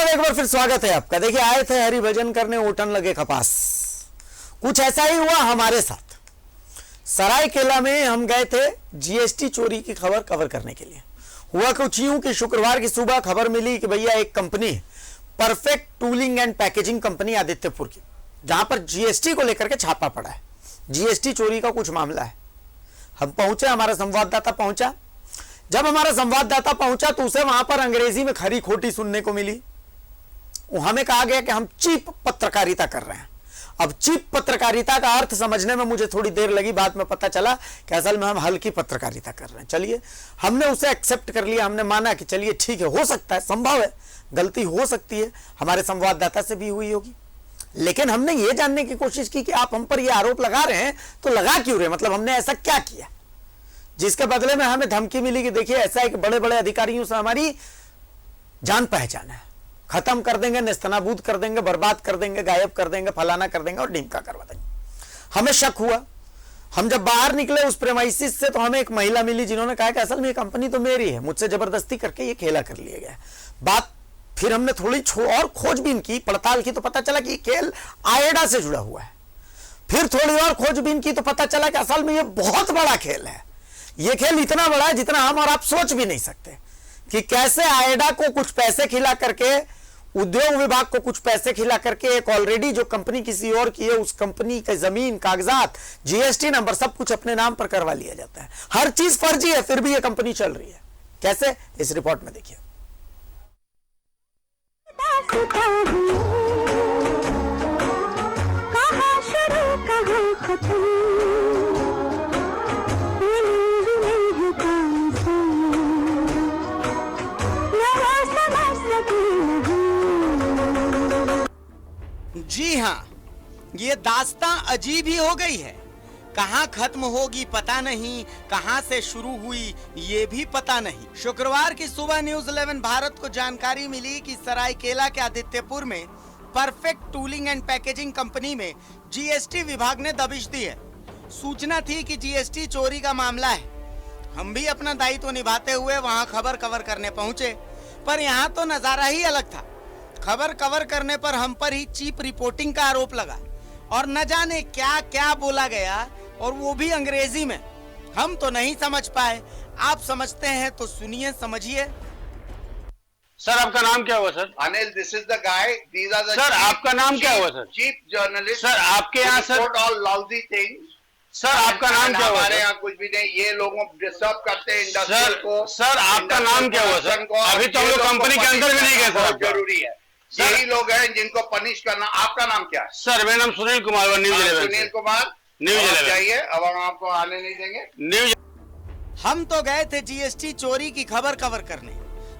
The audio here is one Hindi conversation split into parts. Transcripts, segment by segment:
एक बार फिर स्वागत है आपका। देखिए, आए थे हरिभजन करने, उठन लगे कपास। कुछ ऐसा ही हुआ हमारे साथ। सरायकेला में हम गए थे जीएसटी चोरी की खबर कवर करने के लिए। हुआ कुछ यूं कि शुक्रवार की सुबह खबर मिली कि भैया एक company perfect tooling and packaging company Adityapur की, जहां पर जीएसटी को लेकर के छापा पड़ा है। जीएसटी चोरी का कुछ मामला है। हम पहुंचे, हमारा संवाददाता पहुंचा। जब हमारा संवाददाता पहुंचा तो उसे वहां पर अंग्रेजी में खरी खोटी सुनने को मिली। हमें कहा गया कि हम चीप पत्रकारिता कर रहे हैं। अब चीप पत्रकारिता का अर्थ समझने में मुझे थोड़ी देर लगी। बाद में पता चला कि असल में हम हल्की पत्रकारिता कर रहे हैं। चलिए, हमने उसे एक्सेप्ट कर लिया। हमने माना कि चलिए ठीक है, हो सकता है, संभव है, गलती हो सकती है, हमारे संवाददाता से भी हुई होगी। लेकिन हमने ये जानने की कोशिश की कि आप हम पर ये आरोप लगा रहे हैं तो लगा क्यों रहे, मतलब हमने ऐसा क्या किया जिसके बदले में हमें धमकी मिली कि देखिए ऐसा है कि बड़े बड़े अधिकारियों से हमारी जान पहचान है, खत्म कर देंगे, नेस्तनाबूद कर देंगे, बर्बाद कर देंगे, गायब कर देंगे, फलाना कर देंगे और ढीमका करवा देंगे। हमें शक हुआ। हम जब बाहर निकले उस प्रेमाइसिस से तो हमें एक महिला मिली जिन्होंने कहा कि असल में ये कंपनी तो मेरी है, मुझसे जबरदस्ती करके ये खेला कर लिया गया। बात फिर हमने थोड़ी और खोजबीन की, पड़ताल की, तो पता चला कि ये खेल आएडा से जुड़ा हुआ है। फिर थोड़ी और खोजबीन की तो पता चला कि असल में ये बहुत बड़ा खेल है। ये खेल इतना बड़ा है जितना हम और आप सोच भी नहीं सकते कि कैसे आएडा को कुछ पैसे खिला करके, उद्योग विभाग को कुछ पैसे खिला करके एक ऑलरेडी जो कंपनी किसी और की है उस कंपनी के जमीन, कागजात, जीएसटी नंबर सब कुछ अपने नाम पर करवा लिया जाता है। हर चीज फर्जी है, फिर भी ये कंपनी चल रही है। कैसे, इस रिपोर्ट में देखिए। जी हाँ, ये दास्तां अजीब ही हो गई है। कहाँ खत्म होगी पता नहीं, कहाँ से शुरू हुई ये भी पता नहीं। शुक्रवार की सुबह न्यूज़ 11 भारत को जानकारी मिली कि सरायकेला के आदित्यपुर में perfect tooling and packaging company में जीएसटी विभाग ने दबिश दी है। सूचना थी कि जीएसटी चोरी का मामला है। हम भी अपना दायित्व निभाते हुए वहां खबर कवर करने पहुंचे, पर यहाँ तो नजारा ही अलग था। खबर कवर करने पर हम पर ही चीप रिपोर्टिंग का आरोप लगा और न जाने क्या क्या बोला गया, और वो भी अंग्रेजी में। हम तो नहीं समझ पाए। आप समझते हैं तो सुनिए, समझिए। सर, आपका नाम क्या हुआ sir? Anil, this is the guy. These are the sir, आपका नाम क्या हुआ सर? Chief journalist. सर, आपके यहाँ sir all lousy things. Sir, आपका नाम क्या हुआ? हमारे यहाँ कुछ भी नहीं। ये लोगों डिस्टर्ब करते हैं इंडस्ट्री को। सर, आपका नाम क्या हुआ सर? अभी तो हम लोग कंपनी के अंदर भी नहीं गए सर। जरूरी है, यही लोग हैं जिनको पनिश करना। आपका नाम क्या है? सर, मेरा नाम सुनील कुमार, न्यूज़ 11। सुनील कुमार, न्यूज़ 11 चाहिए। अब हम आपको आने नहीं देंगे। न्यूज़। हम तो गए थे जीएसटी चोरी की खबर कवर करने,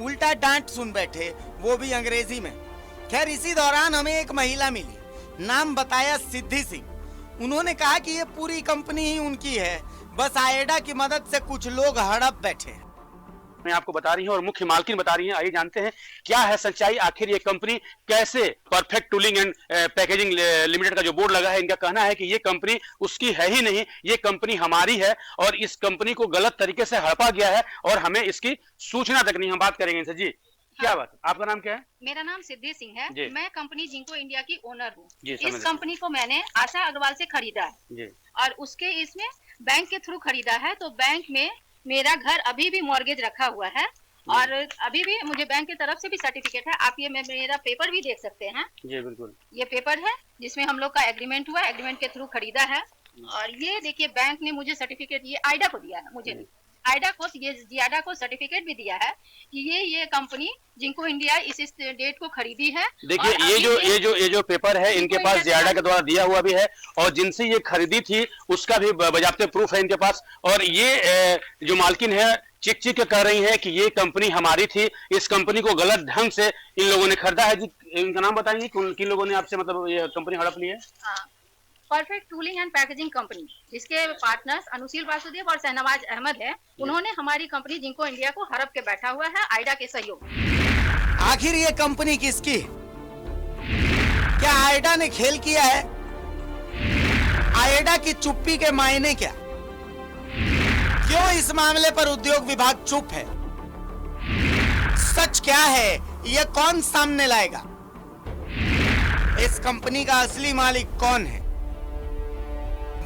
उल्टा डांट सुन बैठे, वो भी अंग्रेजी में। खैर, इसी दौरान हमें एक महिला मिली, नाम बताया सिद्धि सिंह। उन्होंने कहा कि ये पूरी कंपनी ही उनकी है, बस आएडा की मदद से कुछ लोग हड़प बैठे हैं। मैं आपको बता रही हूँ और मुख्य मालकिन बता रही हैं। आइए जानते हैं क्या है सच्चाई। आखिर ये कंपनी कैसे, perfect tooling and packaging limited का जो बोर्ड लगा है, इनका कहना है कि ये कंपनी उसकी है ही नहीं, ये कंपनी हमारी है और इस कंपनी को गलत तरीके से हड़पा गया है और हमें इसकी सूचना तक नहीं। हम बात करेंगे इनसे। जी, क्या बात? आपका नाम क्या है? मेरा नाम सिद्धि सिंह है। मैं कंपनी जिंको इंडिया की ओनर हूँ। इस कंपनी को मैंने आशा अग्रवाल से खरीदा है और उसके इसमें बैंक के थ्रू खरीदा है। तो बैंक में मेरा घर अभी भी मॉर्गेज रखा हुआ है और अभी भी मुझे बैंक की तरफ से भी सर्टिफिकेट है। आप ये मेरा पेपर भी देख सकते हैं। जी बिल्कुल, ये पेपर है जिसमें हम लोग का एग्रीमेंट हुआ, एग्रीमेंट के थ्रू खरीदा है। और ये देखिए, बैंक ने मुझे सर्टिफिकेट, ये आइडा को दिया है, मुझे नहीं, आइडा को, ये जियाडा को सर्टिफिकेट भी दिया है कि ये कंपनी जिनको इंडिया इस डेट को खरीदी है। देखिए, ये जो पेपर है इनके पास जियाडा के द्वारा दिया हुआ भी है और जिनसे ये खरीदी थी उसका भी बाकायदा प्रूफ है इनके पास। और ये जो मालकिन है चिक चिक कह रही है कि ये कंपनी हमारी थी, इस कंपनी को गलत ढंग से इन लोगों ने खरीदा है। जी, इनका नाम बताएंगे किन लोगों ने आपसे मतलब ये कंपनी हड़प ली है? Perfect tooling and packaging company, जिसके पार्टनर्स अनुशील वासुदेव और शहनवाज अहमद है, उन्होंने हमारी कंपनी जिंको इंडिया को हड़प के बैठा हुआ है आइडा के सहयोग। आखिर ये कंपनी किसकी है? क्या आइडा ने खेल किया है? आइडा की चुप्पी के मायने क्या? क्यों इस मामले पर उद्योग विभाग चुप है? सच क्या है ये कौन सामने लाएगा? इस कंपनी का असली मालिक कौन है?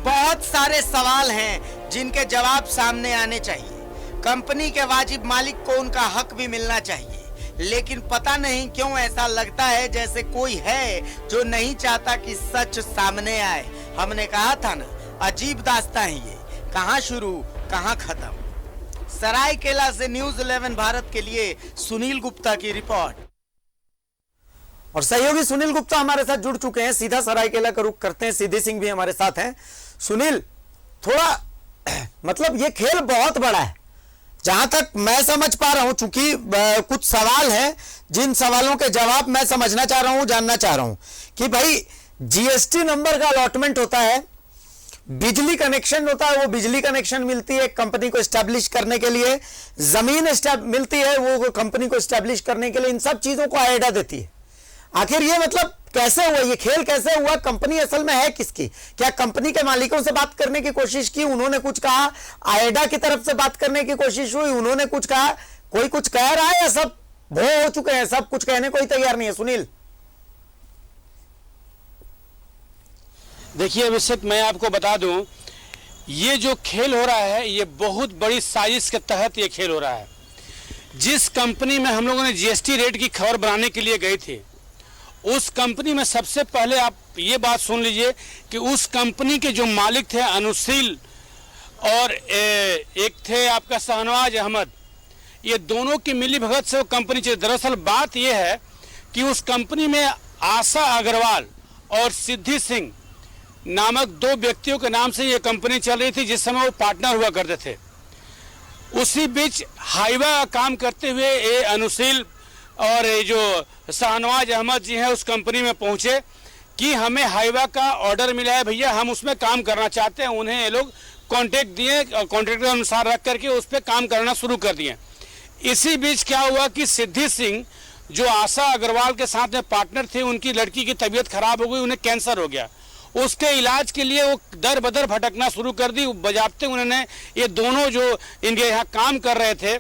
बहुत सारे सवाल हैं जिनके जवाब सामने आने चाहिए। कंपनी के वाजिब मालिक को उनका हक भी मिलना चाहिए, लेकिन पता नहीं क्यों ऐसा लगता है जैसे कोई है जो नहीं चाहता कि सच सामने आए। हमने कहा था ना, अजीब दास्तां है ये, कहां शुरू कहां खत्म। सरायकेला से न्यूज़ 11 भारत के लिए सुनील गुप्ता की रिपोर्ट। और सहयोगी सुनील गुप्ता हमारे साथ जुड़ चुके हैं, सीधा सरायकेला का रुख करते हैं। सिद्धि सिंह भी हमारे साथ हैं। सुनील, थोड़ा मतलब ये खेल बहुत बड़ा है जहां तक मैं समझ पा रहा हूं, चूंकि कुछ सवाल हैं जिन सवालों के जवाब मैं समझना चाह रहा हूं, जानना चाह रहा हूं कि भाई जीएसटी नंबर का अलॉटमेंट होता है, बिजली कनेक्शन होता है, वो बिजली कनेक्शन मिलती है कंपनी को एस्टैब्लिश करने के लिए, जमीन मिलती है वो कंपनी को एस्टैब्लिश करने के लिए, इन सब चीजों को आयडा देती है। आखिर ये मतलब कैसे हुआ, ये खेल कैसे हुआ? कंपनी असल में है किसकी? क्या कंपनी के मालिकों से बात करने की कोशिश की, उन्होंने कुछ कहा, आयडा की तरफ से बात करने की कोशिश हुई, उन्होंने कुछ कहा, कोई कुछ कह रहा है या सब भो हो चुके हैं, सब कुछ कहने को ही तैयार नहीं है? सुनील, देखिए अभिषेक, मैं आपको बता दूं, ये जो खेल हो रहा है ये बहुत बड़ी साजिश के तहत ये खेल हो रहा है। जिस कंपनी में हम लोगों ने जीएसटी रेट की खबर बनाने के लिए गए थे, उस कंपनी में सबसे पहले आप ये बात सुन लीजिए कि उस कंपनी के जो मालिक थे अनुशील और एक थे आपका शाहनवाज अहमद, ये दोनों की मिली भगत से वो कंपनी चली। दरअसल बात ये है कि उस कंपनी में आशा अग्रवाल और सिद्धि सिंह नामक दो व्यक्तियों के नाम से ये कंपनी चल रही थी, जिस समय वो पार्टनर हुआ करते थे। उसी बीच हाईवा का काम करते हुए ये अनुशील और ये जो शाहनवाज अहमद जी हैं उस कंपनी में पहुंचे कि हमें हाईवा का ऑर्डर मिला है भैया, हम उसमें काम करना चाहते हैं। उन्हें ये लोग कॉन्ट्रैक्ट दिए, कॉन्ट्रैक्ट के अनुसार रख करके उस पर काम करना शुरू कर दिए। इसी बीच क्या हुआ कि सिद्धि सिंह जो आशा अग्रवाल के साथ में पार्टनर थे, उनकी लड़की की तबीयत खराब हो गई, उन्हें कैंसर हो गया। उसके इलाज के लिए वो दर बदर भटकना शुरू कर दी। बजाबते उन्होंने ये दोनों जो इनके यहाँ काम कर रहे थे,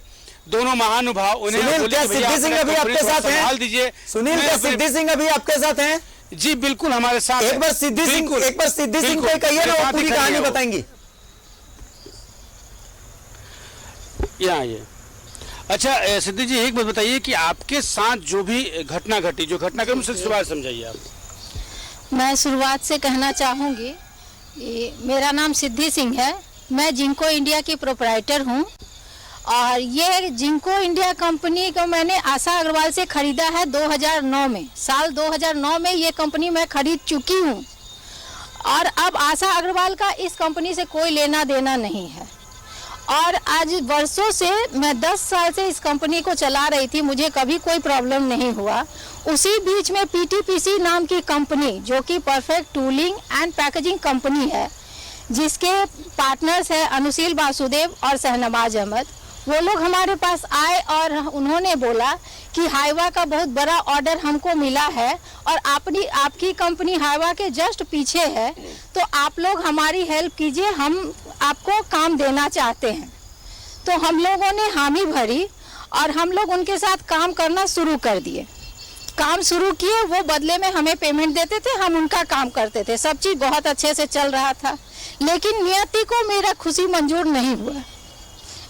दोनों महानुभाव, उन्हें सिद्धि सिंह अभी आपके साथ हैं? संभाल दीजिए। सुनील, क्या सिद्धि सिंह अभी आपके साथ हैं? जी बिल्कुल हमारे साथ। एक बार सिद्धि सिंह को कहिए ना, वो पूरी कहानी बताएंगी। यहाँ ये अच्छा सिद्धि जी, एक बात बताइए कि आपके साथ जो भी घटना घटी, जो घटनाक्रम से शुरुआत समझाइए आप। मैं शुरुआत से कहना चाहूँगी, मेरा नाम सिद्धि सिंह है, मैं जिंको इंडिया की प्रोप्राइटर हूँ और ये जिंको इंडिया कंपनी को मैंने आशा अग्रवाल से ख़रीदा है 2009 में। साल 2009 में ये कंपनी मैं ख़रीद चुकी हूँ और अब आशा अग्रवाल का इस कंपनी से कोई लेना देना नहीं है। और आज वर्षों से मैं 10 साल से इस कंपनी को चला रही थी, मुझे कभी कोई प्रॉब्लम नहीं हुआ। उसी बीच में पीटीपीसी नाम की कंपनी, जो कि perfect tooling and packaging company है, जिसके पार्टनर्स हैं अनुशील वासुदेव और शाहनवाज अहमद, वो लोग हमारे पास आए और उन्होंने बोला कि हाईवा का बहुत बड़ा ऑर्डर हमको मिला है और आपकी कंपनी हाईवा के जस्ट पीछे है, तो आप लोग हमारी हेल्प कीजिए, हम आपको काम देना चाहते हैं। तो हम लोगों ने हामी भरी और हम लोग उनके साथ काम करना शुरू कर दिए। काम शुरू किए, वो बदले में हमें पेमेंट देते थे, हम उनका काम करते थे, सब चीज़ बहुत अच्छे से चल रहा था। लेकिन नियति को मेरा खुशी मंजूर नहीं हुआ।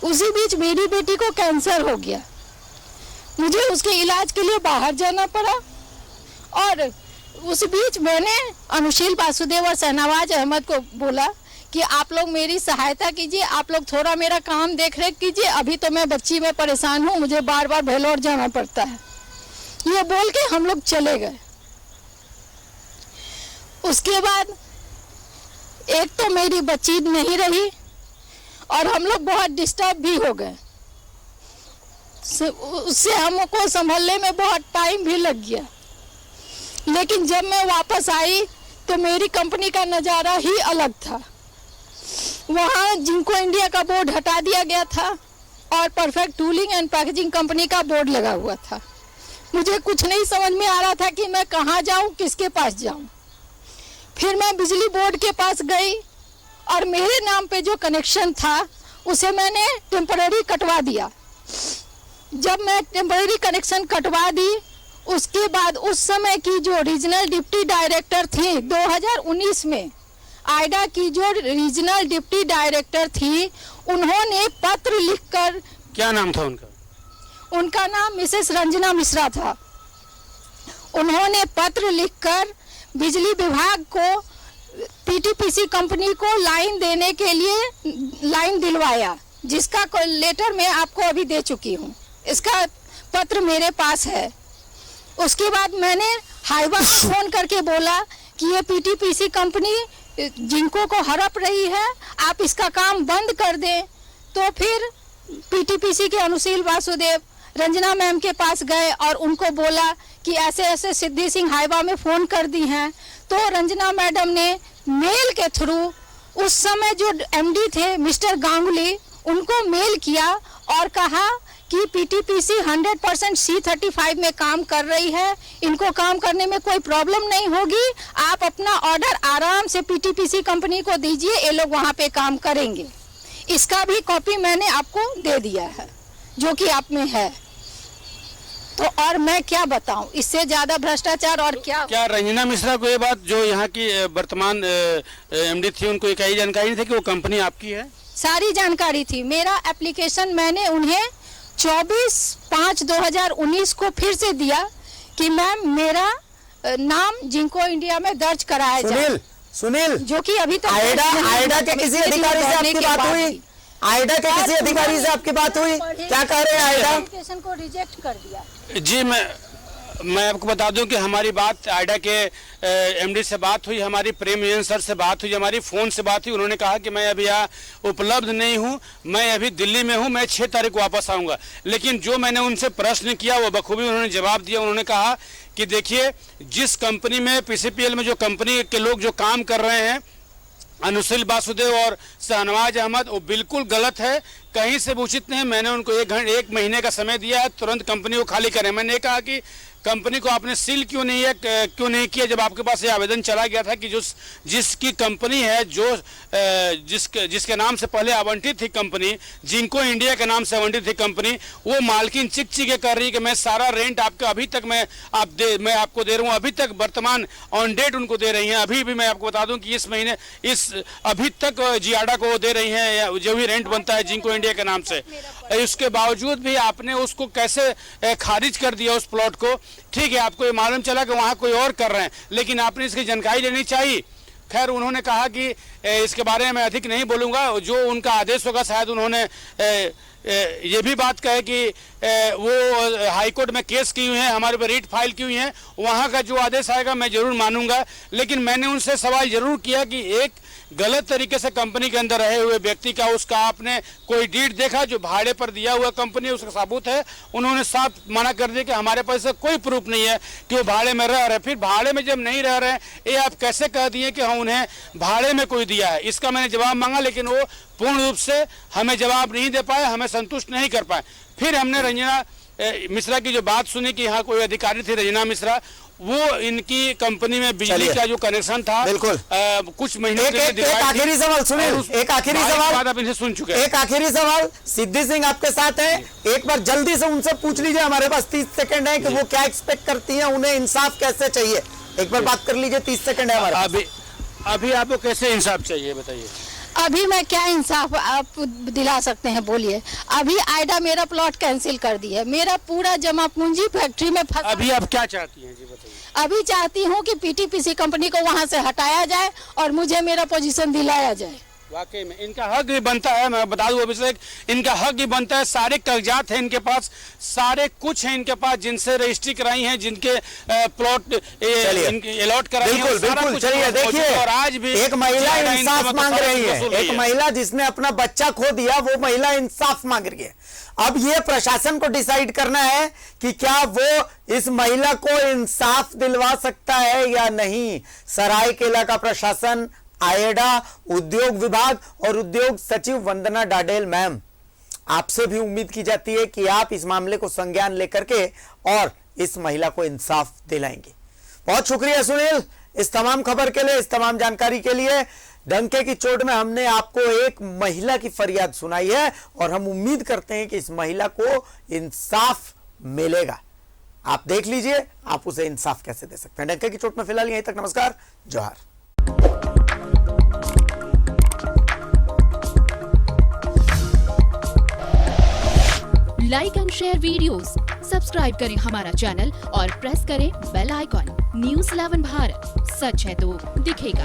उसी बीच मेरी बेटी को कैंसर हो गया, मुझे उसके इलाज के लिए बाहर जाना पड़ा और उस बीच मैंने अनुशील वासुदेव और शाहनवाज अहमद को बोला कि आप लोग मेरी सहायता कीजिए, आप लोग थोड़ा मेरा काम देख रेख कीजिए, अभी तो मैं बच्ची में परेशान हूँ, मुझे बार बार भेलोर जाना पड़ता है। ये बोल के हम लोग चले गए। उसके बाद एक तो मेरी बच्ची नहीं रही और हम लोग बहुत डिस्टर्ब भी हो गए, उससे हमको संभलने में बहुत टाइम भी लग गया। लेकिन जब मैं वापस आई तो मेरी कंपनी का नज़ारा ही अलग था। वहाँ जिंको इंडिया का बोर्ड हटा दिया गया था और perfect tooling and packaging company का बोर्ड लगा हुआ था। मुझे कुछ नहीं समझ में आ रहा था कि मैं कहाँ जाऊँ, किसके पास जाऊँ। फिर मैं बिजली बोर्ड के पास गई और मेरे नाम पे जो कनेक्शन था उसे मैंने टेम्पररी कटवा दिया। जब मैं टेम्पररी कनेक्शन कटवा दी, उसके बाद उस समय की जो रीजनल डिप्टी डायरेक्टर थी 2019 में, आइडा की जो रीजनल डिप्टी डायरेक्टर थी, उन्होंने पत्र लिखकर, क्या नाम था उनका? उनका नाम मिसेस रंजना मिश्रा था। उन्होंने पत्र लिखकर बिजली विभाग को पीटीपीसी कंपनी को लाइन देने के लिए लाइन दिलवाया, जिसका लेटर मैं आपको अभी दे चुकी हूँ। इसका पत्र मेरे पास है। उसके बाद मैंने हाइवा को फोन करके बोला कि ये पीटीपीसी कंपनी जिनको को हड़प रही है, आप इसका काम बंद कर दें। तो फिर पीटीपीसी के अनुशील वासुदेव रंजना मैम के पास गए और उनको बोला कि ऐसे ऐसे सिद्धि सिंह हाइवा में फ़ोन कर दी हैं। तो रंजना मैडम ने मेल के थ्रू उस समय जो एमडी थे मिस्टर गांगुली, उनको मेल किया और कहा कि पीटीपीसी 100% C35 में काम कर रही है, इनको काम करने में कोई प्रॉब्लम नहीं होगी, आप अपना ऑर्डर आराम से पीटीपीसी कंपनी को दीजिए, ये लोग वहाँ पे काम करेंगे। इसका भी कॉपी मैंने आपको दे दिया है, जो कि आप में है। तो और मैं क्या बताऊं, इससे ज्यादा भ्रष्टाचार और क्या रंजना मिश्रा को ये बात, जो यहाँ की वर्तमान एमडी थी, उनको एक ही जानकारी नहीं थी कि वो कंपनी आपकी है? सारी जानकारी थी। मेरा एप्लीकेशन मैंने उन्हें 24/5/2019 को फिर से दिया कि मैम मेरा नाम जिंको इंडिया में दर्ज कराया जाए। सुनील, जो कि अभी तक आइडा के किसी अधिकारी से आपकी बात हुई? आइडा के किसी अधिकारी से आपकी बात हुई? क्या कह रहे हैं आइडा? एप्लीकेशन को रिजेक्ट कर दिया। जी, मैं आपको बता दूं कि हमारी बात आइडा के एमडी से बात हुई, हमारी प्रेम सर से बात हुई, हमारी फ़ोन से बात हुई। उन्होंने कहा कि मैं अभी यहाँ उपलब्ध नहीं हूँ, मैं अभी दिल्ली में हूँ, मैं 6 तारीख को वापस आऊँगा। लेकिन जो मैंने उनसे प्रश्न किया वो बखूबी उन्होंने जवाब दिया। उन्होंने कहा कि देखिए, जिस कंपनी में पीसीपीएल में जो कंपनी के लोग जो काम कर रहे हैं, अनुशील वासुदेव और शहनवाज अहमद, वो बिल्कुल गलत है, कहीं से भी उचित नहीं। मैंने उनको 1 महीने का समय दिया है, तुरंत कंपनी को खाली करें। मैंने कहा कि कंपनी को आपने सील क्यों नहीं किया, जब आपके पास ये आवेदन चला गया था कि जिसकी कंपनी है, जिसके नाम से पहले आवंटित थी कंपनी, जिंको इंडिया के नाम से आवंटित थी कंपनी, वो मालकिन चिक कर रही है कि मैं सारा रेंट आपका अभी तक मैं आपको दे रहा हूँ, अभी तक वर्तमान ऑन डेट उनको दे रही हैं। अभी भी मैं आपको बता दूं कि इस महीने अभी तक जियाडा को दे रही हैं, जो भी रेंट बनता है जिंको इंडिया के नाम से। उसके बावजूद भी आपने उसको कैसे खारिज कर दिया उस प्लॉट को? ठीक है, आपको ये मालूम चला कि वहाँ कोई और कर रहे हैं, लेकिन आपने इसकी जानकारी लेनी चाहिए। खैर, उन्होंने कहा कि इसके बारे में मैं अधिक नहीं बोलूँगा, जो उनका आदेश होगा। शायद उन्होंने ये भी बात कहे कि वो हाईकोर्ट में केस की हुई है, हमारे पर रीट फाइल की हुई है, वहाँ का जो आदेश आएगा मैं जरूर मानूंगा। लेकिन मैंने उनसे सवाल जरूर किया कि एक गलत तरीके से कंपनी के अंदर रहे हुए व्यक्ति का, उसका आपने कोई डीड देखा जो भाड़े पर दिया हुआ कंपनी, उसका सबूत है? उन्होंने साफ मना कर दिया कि हमारे पास ऐसा कोई प्रूफ नहीं है कि वो भाड़े में रह रहे। फिर भाड़े में जब नहीं रह रहे, ये आप कैसे कह दिए कि हम उन्हें भाड़े में कोई दिया है? इसका मैंने जवाब मांगा, लेकिन वो पूर्ण रूप से हमें जवाब नहीं दे पाए, हमें संतुष्ट नहीं कर पाए। फिर हमने रंजना मिश्रा की जो बात सुनी कि यहाँ कोई अधिकारी थी रंजना मिश्रा, वो इनकी कंपनी में बिजली का जो कनेक्शन था, बिल्कुल कुछ महीने के लिए एक आखिरी सवाल सुनिए, एक आखिरी सवाल आप इनसे सुन चुके हैं। एक आखिरी सवाल, सिद्धि सिंह आपके साथ हैं, एक बार जल्दी से उनसे पूछ लीजिए, हमारे पास 30 सेकंड है, कि वो क्या एक्सपेक्ट करती हैं, उन्हें इंसाफ कैसे चाहिए, एक बार बात कर लीजिए, 30 सेकंड है हमारे। अभी आपको कैसे इंसाफ चाहिए बताइए? अभी मैं क्या इंसाफ आप दिला सकते हैं, बोलिए। अभी आइडा मेरा प्लॉट कैंसिल कर दी है, मेरा पूरा जमा पूंजी फैक्ट्री में फंसा। अभी आप क्या चाहती हैं जी बताइए? अभी चाहती हूँ कि पीटीपीसी कंपनी को वहाँ से हटाया जाए और मुझे मेरा पोजीशन दिलाया जाए। वाकई में इनका हक भी बनता है, मैं बता दूं अभिषेक, इनका हक भी बनता है। सारे कागजात हैं इनके पास, सारे कुछ है इनके पास, जिनसे रजिस्ट्री कराई है, जिनके प्लॉट अलॉट कराई है, बिल्कुल। चलिए देखिए, और आज भी एक महिला इंसाफ मांग रही है, एक महिला जिसने अपना बच्चा खो दिया, वो महिला इंसाफ मांग रही है। अब ये प्रशासन को डिसाइड करना है कि क्या वो इस महिला को इंसाफ दिलवा सकता है या नहीं। सरायकेला का प्रशासन, आइडा, उद्योग विभाग और उद्योग सचिव वंदना डाडेल मैम, आपसे भी उम्मीद की जाती है कि आप इस मामले को संज्ञान लेकर के और इस महिला को इंसाफ दिलाएंगे। बहुत शुक्रिया सुनील, इस तमाम खबर के लिए, इस तमाम जानकारी के लिए। डंके की चोट में हमने आपको एक महिला की फरियाद सुनाई है और हम उम्मीद करते हैं कि इस महिला को इंसाफ मिलेगा। आप देख लीजिए आप उसे इंसाफ कैसे दे सकते हैं। डंके की चोट में फिलहाल यहीं तक। नमस्कार, जोहार। Like and share videos, subscribe करें हमारा चैनल और प्रेस करें बेल आइकॉन। News 11 भारत, सच है तो दिखेगा।